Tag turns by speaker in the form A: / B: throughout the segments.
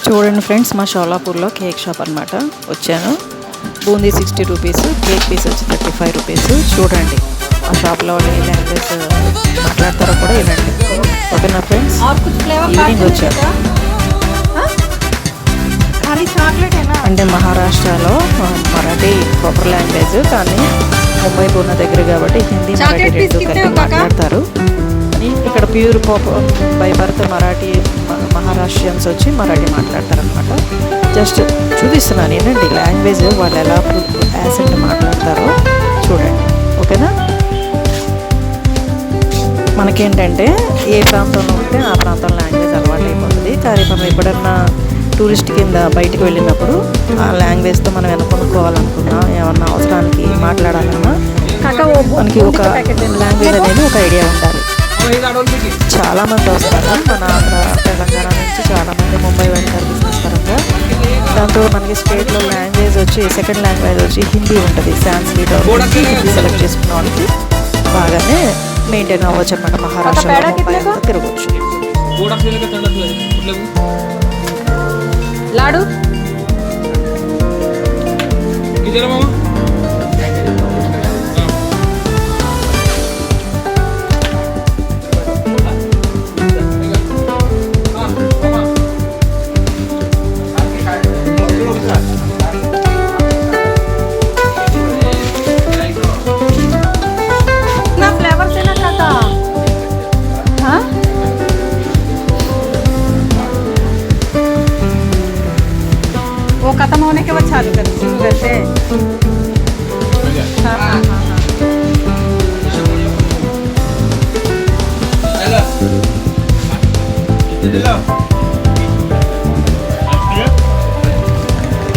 A: చూడండి ఫ్రెండ్స్, మా షోలాపూర్లో cake shop అనమాట. వచ్చాను. బూందీ 60 రూపీస్, కేక్ పీస్ వచ్చి 35 రూపీస్. చూడండి ఆ షాప్లో వాళ్ళు ఏ లాంగ్వేజ్ మాట్లాడతారో కూడా వినండి. ఓకేనా ఫ్రెండ్స్? ఈవినింగ్ వచ్చాను. అంటే మహారాష్ట్రలో మరాఠీ ప్రాపర్ లాంగ్వేజ్, కానీ ముంబై పూర్ణ దగ్గర కాబట్టి హిందీ మరాఠీ రెండు కలిపి మాట్లాడతారు. ఇక్కడ pure by birth Marathi Maharashtrians వచ్చి మరాఠీ మాట్లాడతారనమాట. జస్ట్ చూపిస్తున్నాను ఏంటండి లాంగ్వేజ్ వాళ్ళు ఎలా యాసెంట్ మాట్లాడతారో చూడండి. ఓకేనా? మనకేంటంటే ఏ ప్రాంతంలో ఉంటే ఆ ప్రాంతం లాంగ్వేజ్ అలవాటు అయిపోతుంది. కానీ మనం ఎప్పుడన్నా టూరిస్ట్ కింద బయటకు వెళ్ళినప్పుడు ఆ లాంగ్వేజ్తో మనం కొనుక్కోవాలనుకున్నా, ఏమన్నా అవసరానికి మాట్లాడాలన్నా మనకి ఒక లాంగ్వేజ్ అనేది ఒక ఐడియా ఉండాలి. చాలామంది వస్తారు మన ఆంధ్ర తెలంగాణ నుంచి, చాలామంది ముంబై వెళ్తారు బిజినెస్ పరంగా. దాంతో మనకి స్టేట్లో లాంగ్వేజ్ వచ్చి సెకండ్ లాంగ్వేజ్ వచ్చి హిందీ ఉంటుంది. సాంస్క్రిట్ హిందీ సెలెక్ట్ చేసుకున్న వాళ్ళకి బాగానే మెయింటైన్ అవ్వచ్చు అనమాట. మహారాష్ట్రలో ముంబై అంతా తిరగవచ్చు.
B: लाडू वो खत्म होने के बाद चालू कर शुरू करते हैं।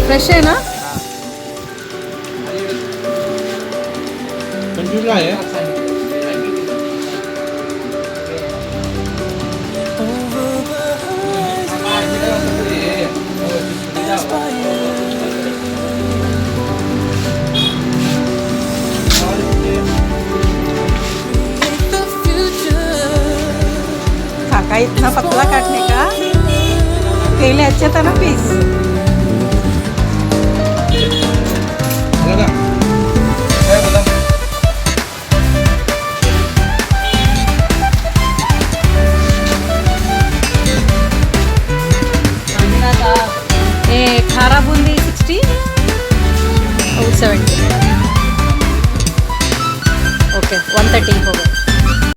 B: फ्रेश है ना? काका इतना पतला काटने का, पहले अच्छा था ना पीस।